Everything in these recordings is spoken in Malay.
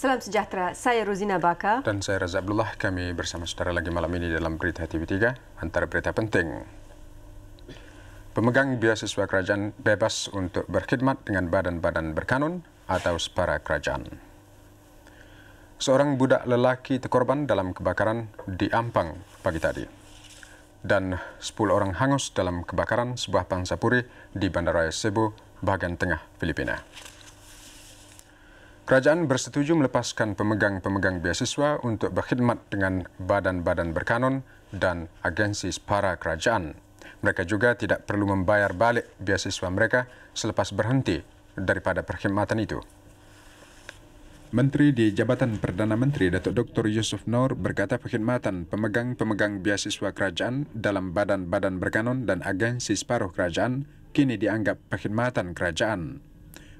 Salam sejahtera, saya Rozina Baka. Dan saya Raza Abdullah. Kami bersama saudara lagi malam ini dalam Berita TV3. Antara berita penting, pemegang beasiswa kerajaan bebas untuk berkhidmat dengan badan-badan berkanun atau separa kerajaan. Seorang budak lelaki terkorban dalam kebakaran di Ampang pagi tadi. Dan 10 orang hangus dalam kebakaran sebuah pangsapuri di Bandaraya Cebu, bahagian tengah Filipina. Kerajaan bersetuju melepaskan pemegang-pemegang beasiswa untuk berkhidmat dengan badan-badan berkanun dan agensi separa kerajaan. Mereka juga tidak perlu membayar balik beasiswa mereka selepas berhenti daripada perkhidmatan itu. Menteri di Jabatan Perdana Menteri Datuk Dr. Yusuf Noor berkata perkhidmatan pemegang-pemegang beasiswa kerajaan dalam badan-badan berkanun dan agensi separuh kerajaan kini dianggap perkhidmatan kerajaan.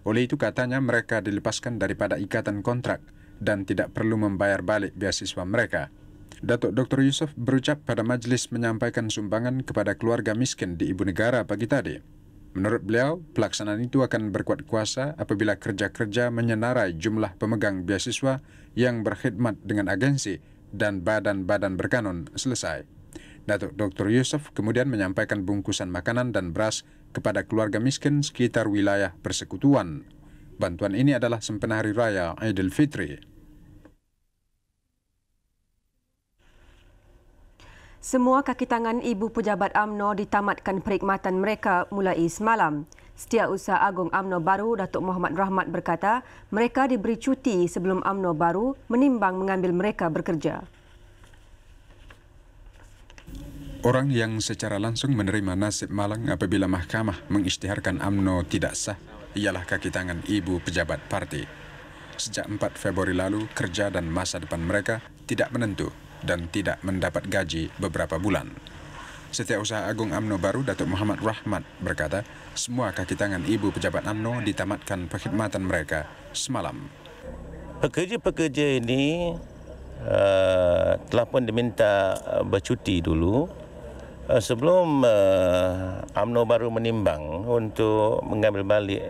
Oleh itu katanya mereka dilepaskan daripada ikatan kontrak dan tidak perlu membayar balik beasiswa mereka. Datuk Dr. Yusuf berucap pada majlis menyampaikan sumbangan kepada keluarga miskin di Ibu Negara pagi tadi. Menurut beliau, pelaksanaan itu akan berkuat kuasa apabila kerja-kerja menyenarai jumlah pemegang beasiswa yang berkhidmat dengan agensi dan badan-badan berkanun selesai. Datuk Dr. Yusuf kemudian menyampaikan bungkusan makanan dan beras kepada keluarga miskin sekitar wilayah persekutuan. Bantuan ini adalah sempena Hari Raya Aidilfitri. Semua kaki tangan ibu pejabat UMNO ditamatkan perkhidmatan mereka mulai semalam. Setiausaha Agung UMNO baru Datuk Muhammad Rahmat berkata mereka diberi cuti sebelum UMNO baru menimbang mengambil mereka bekerja. Orang yang secara langsung menerima nasib malang apabila mahkamah mengisytiharkan UMNO tidak sah ialah kaki tangan ibu pejabat parti. Sejak 4 Februari lalu, kerja dan masa depan mereka tidak menentu dan tidak mendapat gaji beberapa bulan. Setiausaha Agung UMNO baru Datuk Muhammad Rahmat berkata semua kaki tangan ibu pejabat UMNO ditamatkan perkhidmatan mereka semalam. Pekerja-pekerja ini telah pun diminta bercuti dulu sebelum UMNO baru menimbang untuk mengambil balik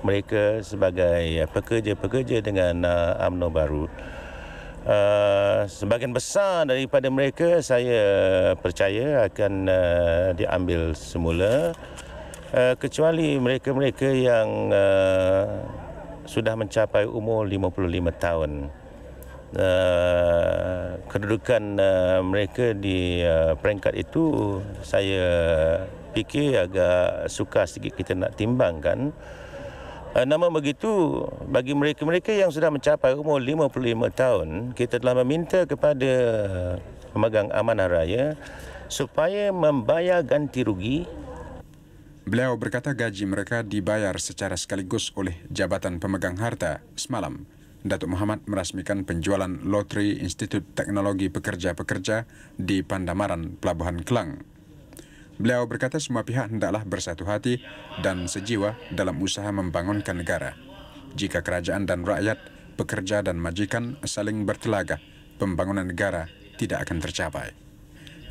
mereka sebagai pekerja-pekerja dengan UMNO baru. Sebahagian besar daripada mereka saya percaya akan diambil semula, kecuali mereka-mereka yang sudah mencapai umur 55 tahun. Kedudukan mereka di peringkat itu saya fikir agak sukar sedikit kita nak timbangkan. Namun begitu, bagi mereka-mereka yang sudah mencapai umur 55 tahun, kita telah meminta kepada pemegang amanah raya supaya membayar ganti rugi. Beliau berkata gaji mereka dibayar secara sekaligus oleh Jabatan Pemegang Harta semalam. Datuk Muhammad merasmikan penjualan loteri Institut Teknologi Pekerja-Pekerja di Pandamaran, Pelabuhan Kelang. Beliau berkata semua pihak hendaklah bersatu hati dan sejiwa dalam usaha membangunkan negara. Jika kerajaan dan rakyat, pekerja dan majikan saling bertelaga, pembangunan negara tidak akan tercapai.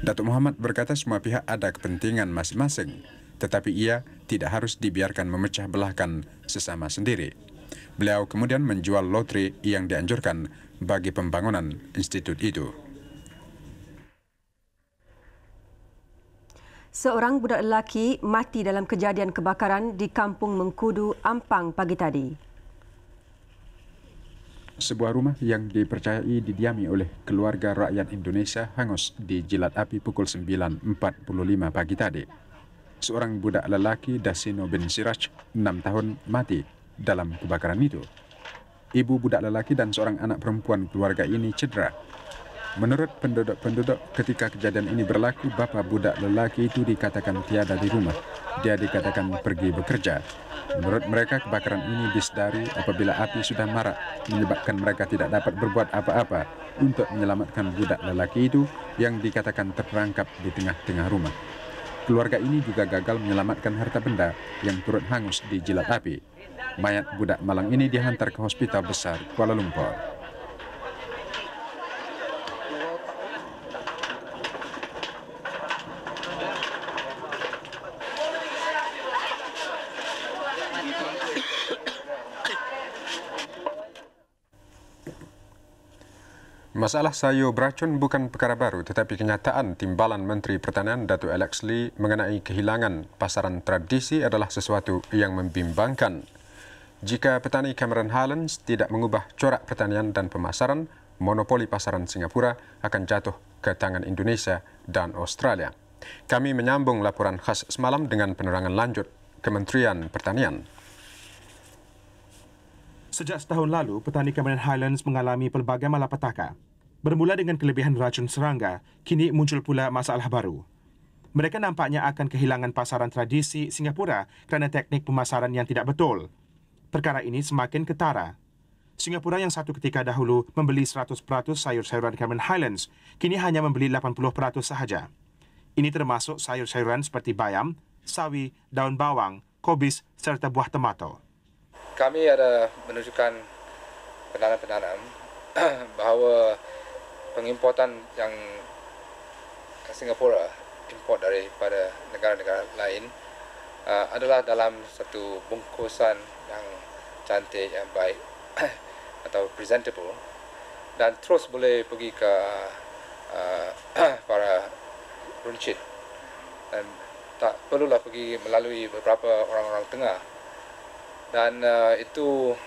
Datuk Muhammad berkata semua pihak ada kepentingan masing-masing, tetapi ia tidak harus dibiarkan memecah belahkan sesama sendiri. Beliau kemudian menjual loteri yang dianjurkan bagi pembangunan institut itu. Seorang budak lelaki mati dalam kejadian kebakaran di Kampung Mengkudu, Ampang pagi tadi. Sebuah rumah yang dipercayai didiami oleh keluarga rakyat Indonesia hangus dijilat api pukul 9.45 pagi tadi. Seorang budak lelaki Dasino bin Siraj, 6 tahun, mati dalam kebakaran itu. Ibu budak lelaki dan seorang anak perempuan keluarga ini cedera. Menurut penduduk-penduduk, ketika kejadian ini berlaku, bapa budak lelaki itu dikatakan tiada di rumah. Dia dikatakan pergi bekerja. Menurut mereka, kebakaran ini disedari apabila api sudah marak, menyebabkan mereka tidak dapat berbuat apa-apa untuk menyelamatkan budak lelaki itu yang dikatakan terperangkap di tengah-tengah rumah. Keluarga ini juga gagal menyelamatkan harta benda yang turut hangus di jilat api. Mayat budak malang ini dihantar ke Hospital Besar Kuala Lumpur. Masalah sayur beracun bukan perkara baru, tetapi kenyataan Timbalan Menteri Pertanian Datuk Alex Lee mengenai kehilangan pasaran tradisi adalah sesuatu yang membimbangkan. Jika petani Cameron Highlands tidak mengubah corak pertanian dan pemasaran, monopoli pasaran Singapura akan jatuh ke tangan Indonesia dan Australia. Kami menyambung laporan khas semalam dengan penerangan lanjut Kementerian Pertanian. Sejak setahun lalu, petani Cameron Highlands mengalami pelbagai malapetaka. Bermula dengan kelebihan racun serangga, kini muncul pula masalah baru. Mereka nampaknya akan kehilangan pasaran tradisi Singapura kerana teknik pemasaran yang tidak betul. Perkara ini semakin ketara. Singapura yang satu ketika dahulu membeli 100% sayur-sayuran Cameron Highlands, kini hanya membeli 80% sahaja. Ini termasuk sayur-sayuran seperti bayam, sawi, daun bawang, kobis serta buah tomato. Kami ada menunjukkan pendanaan bahawa pengimportan yang Singapura import daripada negara-negara lain adalah dalam satu bungkusan yang cantik, yang baik atau presentable, dan terus boleh pergi ke para runcit dan tak perlulah pergi melalui beberapa orang-orang tengah. Dan itu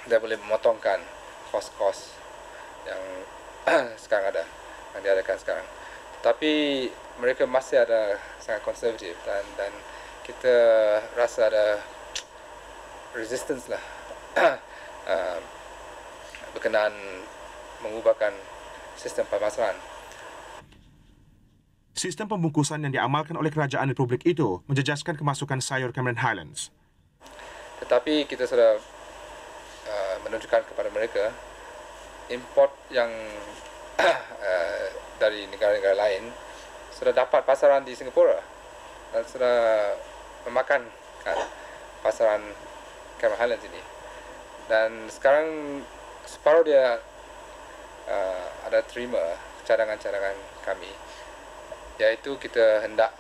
dia boleh memotongkan kos-kos yang sekarang ada, yang diadakan sekarang. Tapi mereka masih ada sangat konservatif dan kita rasa ada resistance lah berkenaan mengubahkan sistem pemasaran. Sistem pembungkusan yang diamalkan oleh kerajaan Republik itu menjejaskan kemasukan sayur Cameron Highlands. Tetapi kita sudah menunjukkan kepada mereka import yang dari negara-negara lain sudah dapat pasaran di Singapura dan sudah memakan pasaran Cameron Highlands ini. Dan sekarang separuh dia ada terima cadangan-cadangan kami, iaitu kita hendak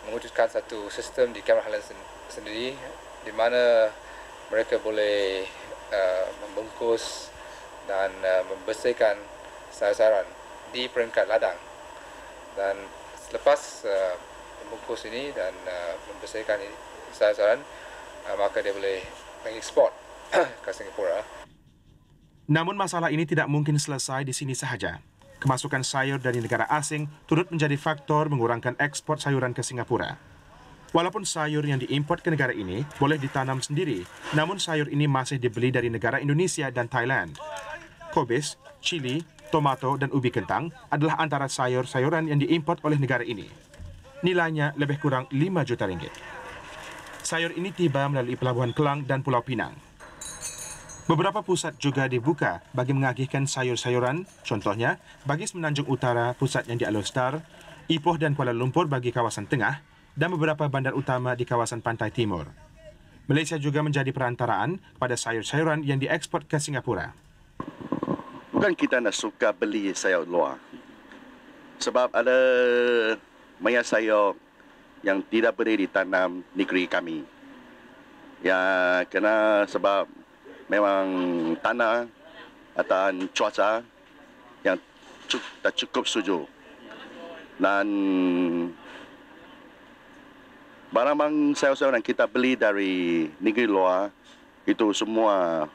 mewujudkan satu sistem di Cameron Highlands sendiri di mana mereka boleh membungkus dan membersihkan sayur-sayuran di peringkat ladang. Dan selepas membungkus ini dan membersihkan sayur-sayuran, maka dia boleh mengeksport ke Singapura. Namun masalah ini tidak mungkin selesai di sini sahaja. Kemasukan sayur dari negara asing turut menjadi faktor mengurangkan ekspor sayuran ke Singapura. Walaupun sayur yang diimport ke negara ini boleh ditanam sendiri, namun sayur ini masih dibeli dari negara Indonesia dan Thailand. Kobis, cili, tomato dan ubi kentang adalah antara sayur-sayuran yang diimport oleh negara ini. Nilainya lebih kurang 5 juta ringgit. Sayur ini tiba melalui Pelabuhan Kelang dan Pulau Pinang. Beberapa pusat juga dibuka bagi mengagihkan sayur-sayuran, contohnya bagi Semenanjung Utara pusatnya di Alor Star, Ipoh dan Kuala Lumpur bagi kawasan tengah, dan beberapa bandar utama di kawasan pantai timur. Malaysia juga menjadi perantaraan pada sayur-sayuran yang diekspor ke Singapura. Bukan kita nak suka beli sayur luar. Sebab ada banyak sayur yang tidak boleh ditanam negeri kami. Ya, kena sebab memang tanah atau cuaca yang tak cukup sejuk. Dan barang-barang sayur-sayuran kita beli dari negeri luar itu semua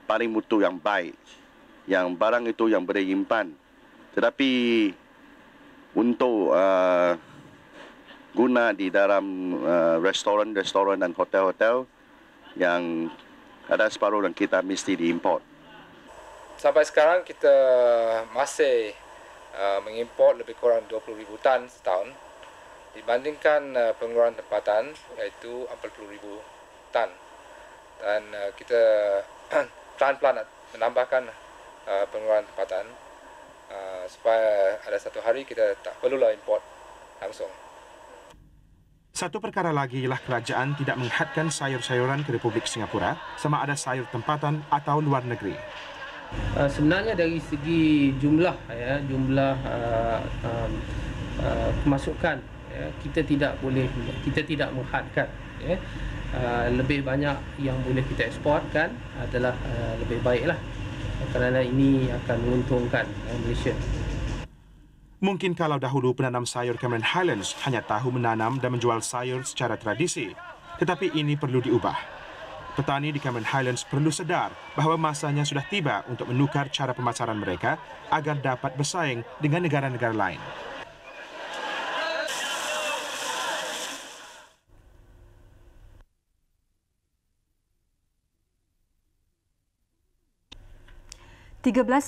paling mutu yang baik. Yang barang itu yang boleh simpan. Tetapi untuk guna di dalam restoran-restoran dan hotel-hotel yang ada separuh yang kita mesti diimport. Sampai sekarang kita masih mengimport lebih kurang 20,000 tan setahun dibandingkan pengeluaran tempatan iaitu 40,000 tan. Dan kita pelan-pelan menambahkan pengeluaran tempatan supaya ada satu hari kita tak perlulah import langsung. Satu perkara lagi ialah kerajaan tidak menghadkan sayur-sayuran ke Republik Singapura sama ada sayur tempatan atau luar negeri. Sebenarnya dari segi jumlah pemasukan kita tidak menghadkan lebih banyak yang boleh kita eksporkan adalah lebih baiklah, kerana ini akan menguntungkan Malaysia. Mungkin kalau dahulu penanam sayur Cameron Highlands hanya tahu menanam dan menjual sayur secara tradisi, tetapi ini perlu diubah. Petani di Cameron Highlands perlu sedar bahawa masanya sudah tiba untuk menukar cara pemasaran mereka agar dapat bersaing dengan negara-negara lain.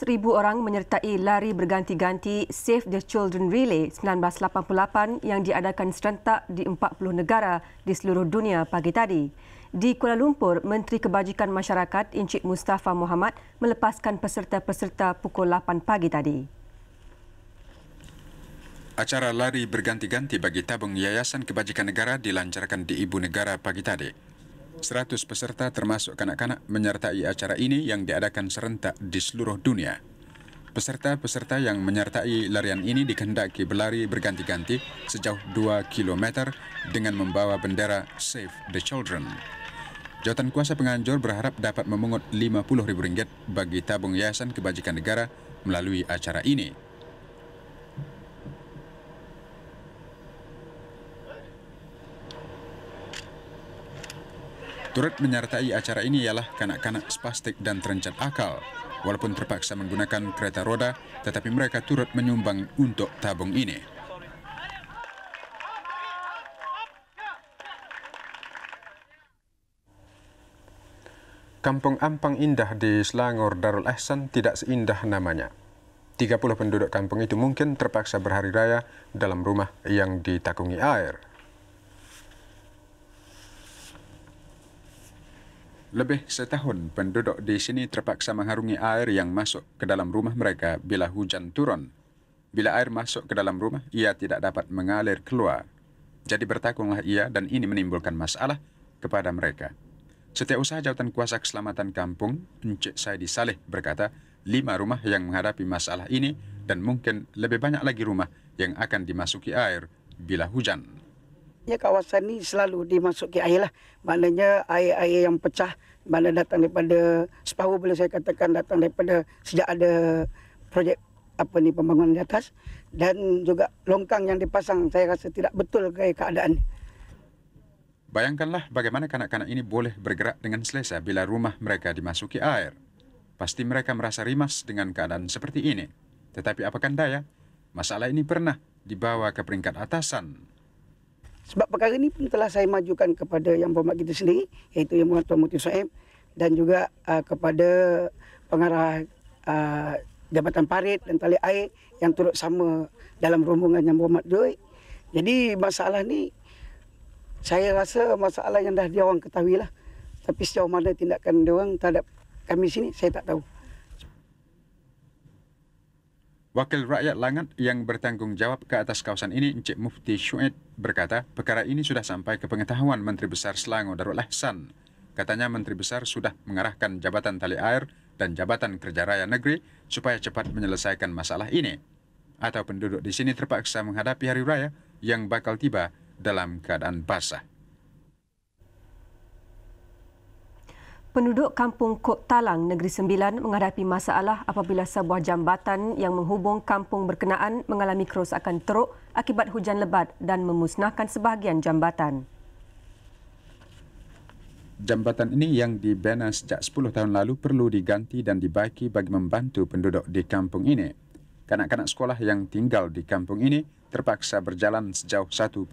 ribu orang menyertai lari berganti-ganti Save the Children Relay 1988 yang diadakan serentak di 40 negara di seluruh dunia pagi tadi. Di Kuala Lumpur, Menteri Kebajikan Masyarakat Encik Mustafa Mohamad melepaskan peserta-peserta pukul 8 pagi tadi. Acara lari berganti-ganti bagi tabung Yayasan Kebajikan Negara dilancarkan di Ibu Negara pagi tadi. 100 peserta termasuk kanak-kanak menyertai acara ini yang diadakan serentak di seluruh dunia. Peserta-peserta yang menyertai larian ini dikehendaki berlari berganti-ganti sejauh 2 km dengan membawa bendera Save the Children. Jawatan kuasa penganjur berharap dapat memungut RM50,000 bagi tabung Yayasan Kebajikan Negara melalui acara ini. Turut menyertai acara ini ialah kanak-kanak spastik dan terencat akal. Walaupun terpaksa menggunakan kereta roda, tetapi mereka turut menyumbang untuk tabung ini. Kampung Ampang Indah di Selangor Darul Ihsan tidak seindah namanya. 30 penduduk kampung itu mungkin terpaksa berhari raya dalam rumah yang ditakungi air. Lebih setahun penduduk di sini terpaksa mengharungi air yang masuk ke dalam rumah mereka bila hujan turun. Bila air masuk ke dalam rumah, ia tidak dapat mengalir keluar. Jadi bertakunglah ia dan ini menimbulkan masalah kepada mereka. Setiausaha Jawatan Kuasa Keselamatan Kampung, Encik Saidi Saleh berkata, 5 rumah yang menghadapi masalah ini dan mungkin lebih banyak lagi rumah yang akan dimasuki air bila hujan. Ya, kawasan ini selalu dimasuki air lah. Maknanya air-air yang pecah, mana datang daripada separuh boleh saya katakan datang daripada sejak ada projek pembangunan di atas, dan juga longkang yang dipasang saya rasa tidak betul keadaan. Bayangkanlah bagaimana kanak-kanak ini boleh bergerak dengan selesa bila rumah mereka dimasuki air. Pasti mereka merasa rimas dengan keadaan seperti ini. Tetapi apakan daya, masalah ini pernah dibawa ke peringkat atasan. Sebab perkara ini pun telah saya majukan kepada Yang Berhormat kita sendiri, iaitu Yang Berhormat Tuan Muhyiddin Suhaib, dan juga kepada pengarah Jabatan Parit dan Tali Air yang turut sama dalam rombongan Yang Berhormat Joy. Jadi masalah ni saya rasa masalah yang dah diorang ketahui lah. Tapi sejauh mana tindakan diorang terhadap kami sini, saya tak tahu. Wakil Rakyat Langat yang bertanggungjawab ke atas kawasan ini, Encik Mufti Syuaib berkata, perkara ini sudah sampai ke pengetahuan Menteri Besar Selangor Darul Ihsan. Katanya Menteri Besar sudah mengarahkan Jabatan Tali Air dan Jabatan Kerja Raya Negeri supaya cepat menyelesaikan masalah ini. Atau penduduk di sini terpaksa menghadapi hari raya yang bakal tiba dalam keadaan basah. Penduduk kampung Kok Talang, Negeri Sembilan menghadapi masalah apabila sebuah jambatan yang menghubung kampung berkenaan mengalami kerosakan teruk akibat hujan lebat dan memusnahkan sebahagian jambatan. Jambatan ini yang dibina sejak 10 tahun lalu perlu diganti dan dibaiki bagi membantu penduduk di kampung ini. Kanak-kanak sekolah yang tinggal di kampung ini terpaksa berjalan sejauh 1,5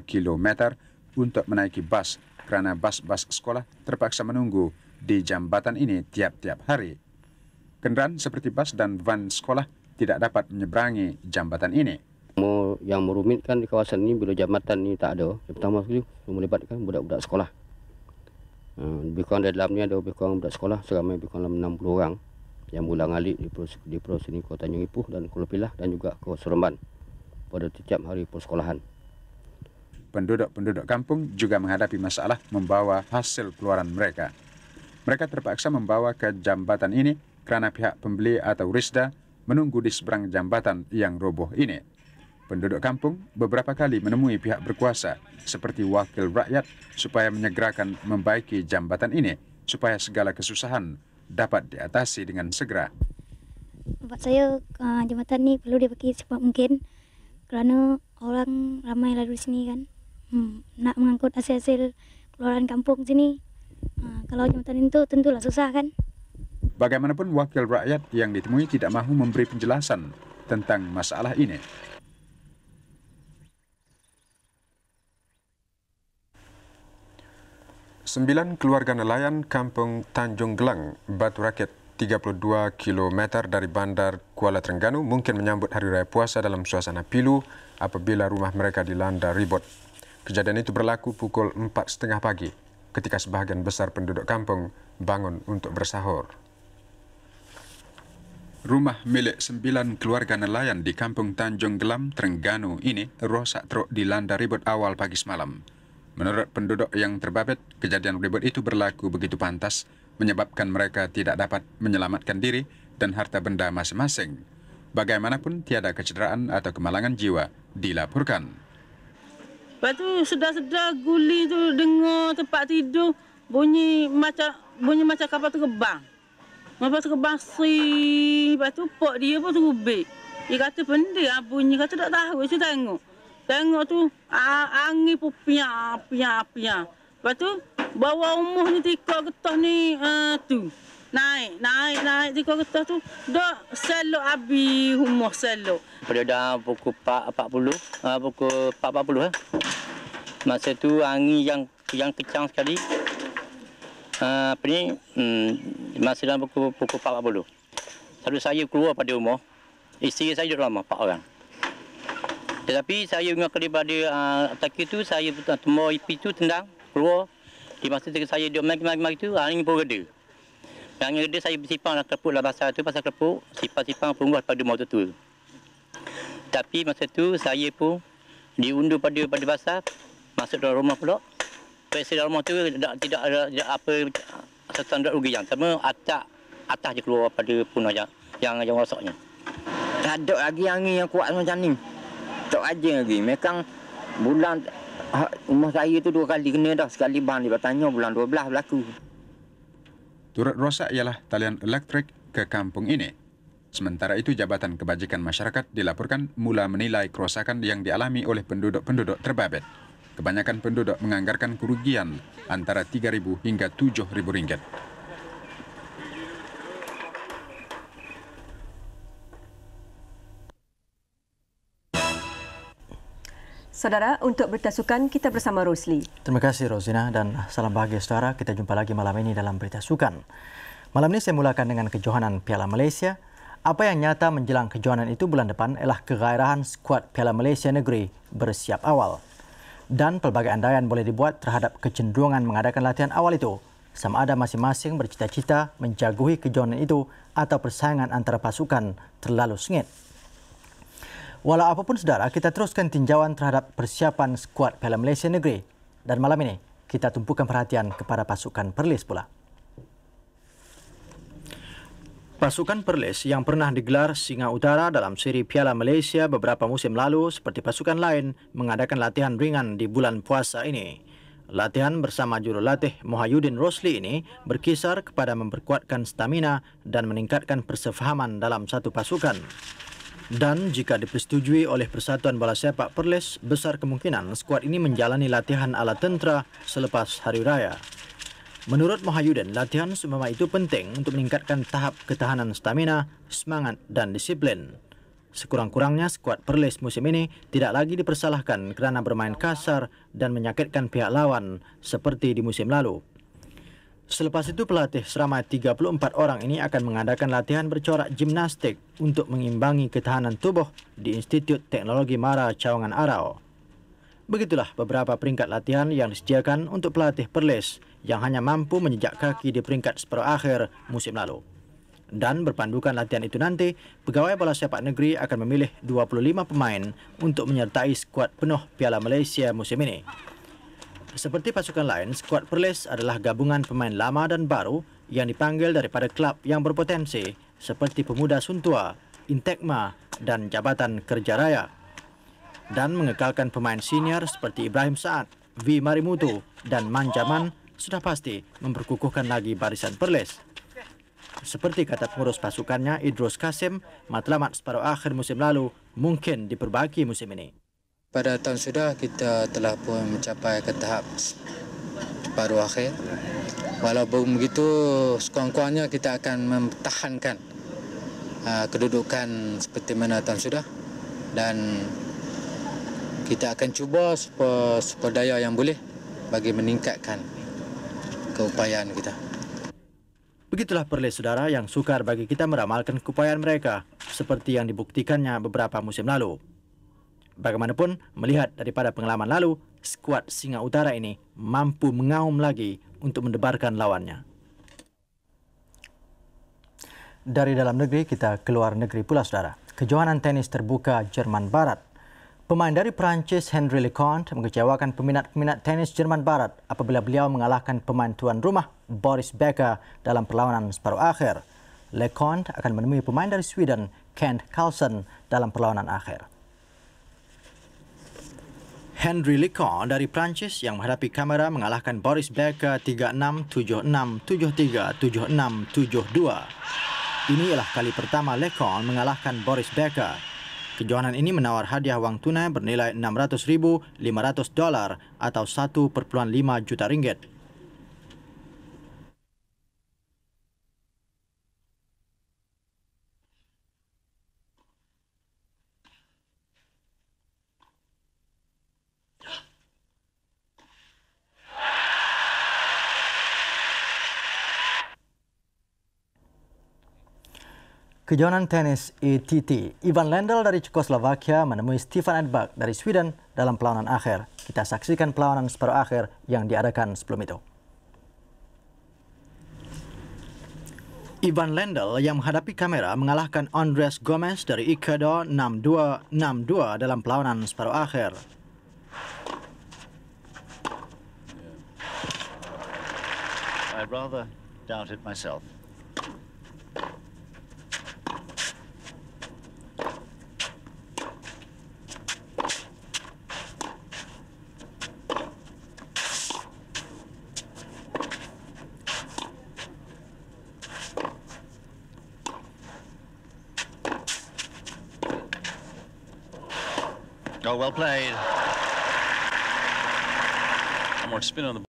km untuk menaiki bas kerana bas-bas sekolah terpaksa menunggu di jambatan ini tiap-tiap hari. Kenderaan seperti bas dan van sekolah tidak dapat menyeberangi jambatan ini. Yang merumitkan di kawasan ini bila jambatan ini tak ada. Yang pertama sekali melibatkan budak-budak sekolah. Lebih kurang di dalamnya ada lebih kurang budak sekolah seramai lebih kurang 60 orang yang ulang-alik di Pulau sini, Kota Tanjung Ipuh dan Kuala Pilah dan juga Kota Seremban pada setiap hari persekolahan. Penduduk-penduduk kampung juga menghadapi masalah membawa hasil keluaran mereka. Mereka terpaksa membawa ke jambatan ini kerana pihak pembeli atau RISDA menunggu di seberang jambatan yang roboh ini. penduduk kampung beberapa kali menemui pihak berkuasa seperti wakil rakyat supaya menyegerakan membaiki jambatan ini supaya segala kesusahan dapat diatasi dengan segera. Buat saya, jambatan ni perlu dipakai secepat mungkin kerana orang ramai lalu sini kan. Nak mengangkut hasil-hasil keluaran kampung sini. Kalau jambatan itu tentulah susah kan. Bagaimanapun wakil rakyat yang ditemui tidak mahu memberi penjelasan tentang masalah ini. Sembilan keluarga nelayan kampung Tanjung Gelang, Batu Rakit, 32 km dari bandar Kuala Terengganu mungkin menyambut Hari Raya Puasa dalam suasana pilu apabila rumah mereka dilanda ribut. Kejadian itu berlaku pukul 4.30 pagi ketika sebahagian besar penduduk kampung bangun untuk bersahur. Rumah milik 9 keluarga nelayan di kampung Tanjung Gelam, Terengganu ini rosak teruk dilanda ribut awal pagi semalam. Menurut penduduk yang terbabit, kejadian ribut itu berlaku begitu pantas menyebabkan mereka tidak dapat menyelamatkan diri dan harta benda masing-masing. Bagaimanapun tiada kecederaan atau kemalangan jiwa dilaporkan. Lepas tu sedar-sedar guli tu dengar tempat tidur bunyi macam kapal terbang. Kapal terbang sri. Lepas tu pok dia pun terubik. Dia kata benda bunyi kata tak tahu. Saya tengok. Tengok tu angin pun piak. Lepas tu bawah umuh ni tikar getah ni tu. Naik tikar getah tu. Dak selok habis umuh selok. Pada dah pukul 4.40, pukul 4.40 Masa tu angin yang kencang sekali. Masa dalam pukul 4.40. Lalu saya keluar pada rumah. Isteri saya duduk lama, 4 orang. Tetapi saya ingat daripada taki tu, saya tembak IP tu tendang, keluar. Di masa saya duduk mari tu, angin pun reda. Angin reda, saya bersipang dalam kelepuk lah pasal tu, pasal kelepuk, sipang-sipang perungguh pada motor tu. Tapi masa tu, saya pun diundur pada pasal, masuk dalam rumah pula. Pasal dalam rumah tu, tidak ada apa, standar rugi yang sama, atas je keluar pada punah yang rosaknya. Tak ada lagi angin yang kuat macam ni. Tak aja lagi. Memang bulan rumah saya tu 2 kali kena dah. Sekali bahan dia tanya bulan 12 berlaku. Turut rosak ialah talian elektrik ke kampung ini. Sementara itu Jabatan Kebajikan Masyarakat dilaporkan mula menilai kerosakan yang dialami oleh penduduk-penduduk terbabit. Kebanyakan penduduk menganggarkan kerugian antara RM3,000 hingga RM7,000. Saudara, untuk berita sukan, kita bersama Rosli. Terima kasih Rosina dan salam bahagia saudara. Kita jumpa lagi malam ini dalam berita sukan. Malam ini saya mulakan dengan kejohanan Piala Malaysia. Apa yang nyata menjelang kejohanan itu bulan depan ialah kegairahan skuad Piala Malaysia Negeri bersiap awal. Dan pelbagai andaian boleh dibuat terhadap kecenderungan mengadakan latihan awal itu. Sama ada masing-masing bercita-cita menjaguhi kejohanan itu atau persaingan antara pasukan terlalu sengit. Walau apapun saudara, kita teruskan tinjauan terhadap persiapan skuad Piala Malaysia Negeri. Dan malam ini, kita tumpukan perhatian kepada pasukan Perlis pula. Pasukan Perlis yang pernah digelar Singa Utara dalam seri Piala Malaysia beberapa musim lalu seperti pasukan lain mengadakan latihan ringan di bulan puasa ini. Latihan bersama jurulatih Mohyuddin Rosli ini berkisar kepada memperkuatkan stamina dan meningkatkan persefahaman dalam satu pasukan. Dan jika dipersetujui oleh Persatuan Bola Sepak Perlis, besar kemungkinan skuad ini menjalani latihan ala tentera selepas Hari Raya. Menurut Mohyuddin, latihan seumpama itu penting untuk meningkatkan tahap ketahanan stamina, semangat dan disiplin. Sekurang-kurangnya skuad Perlis musim ini tidak lagi dipersalahkan kerana bermain kasar dan menyakitkan pihak lawan seperti di musim lalu. Selepas itu pelatih seramai 34 orang ini akan mengadakan latihan bercorak gimnastik untuk mengimbangi ketahanan tubuh di Institut Teknologi Mara Cawangan Arau. Begitulah beberapa peringkat latihan yang disediakan untuk pelatih Perlis yang hanya mampu menjejak kaki di peringkat separuh akhir musim lalu. Dan berpandukan latihan itu nanti, Pegawai Bola Sepak Negeri akan memilih 25 pemain untuk menyertai skuad penuh Piala Malaysia musim ini. Seperti pasukan lain, skuad Perlis adalah gabungan pemain lama dan baru yang dipanggil daripada klub yang berpotensi seperti Pemuda Suntua, Intekma dan Jabatan Kerja Raya. dan mengekalkan pemain senior seperti Ibrahim Saad, V. Marimutu dan Manjaman sudah pasti memperkukuhkan lagi barisan Perlis. Seperti kata pengurus pasukannya Idrus Kasim, matlamat separuh akhir musim lalu mungkin diperbaiki musim ini. Pada tahun sudah kita telah pun mencapai ke tahap separuh akhir. Walaupun begitu, sekurang-kurangnya kita akan mempertahankan kedudukan seperti mana tahun sudah, dan kita akan cuba supaya yang boleh bagi meningkatkan keupayaan kita. Begitulah Perlis saudara yang sukar bagi kita meramalkan keupayaan mereka seperti yang dibuktikannya beberapa musim lalu. Bagaimanapun, melihat daripada pengalaman lalu, skuad Singa Utara ini mampu mengaum lagi untuk mendebarkan lawannya. Dari dalam negeri, kita keluar negeri pula saudara. Kejohanan tenis terbuka Jerman Barat. Pemain dari Perancis Henry Leconte mengecewakan peminat-peminat tenis Jerman Barat apabila beliau mengalahkan pemain tuan rumah Boris Becker dalam perlawanan separuh akhir. Leconte akan menemui pemain dari Sweden Kent Carlsen dalam perlawanan akhir. Henry Leconte dari Prancis yang menghadapi kamera mengalahkan Boris Becker 3-6, 7-6, 7-3, 7-6, 7-2. Ini ialah kali pertama Leconte mengalahkan Boris Becker. Kejohanan ini menawar hadiah wang tunai bernilai $600,500 atau 1,5 juta ringgit. Kejohanan tenis ATT, Ivan Lendl dari Czechoslovakia menemui Stefan Edberg dari Sweden dalam perlawanan akhir. Kita saksikan perlawanan separuh akhir yang diadakan sebelum itu. Ivan Lendl yang menghadapi kamera mengalahkan Andres Gomez dari Ecuador 6-2, 6-2 dalam perlawanan separuh akhir. I'd rather doubt it myself. Oh, well played. One more spin on the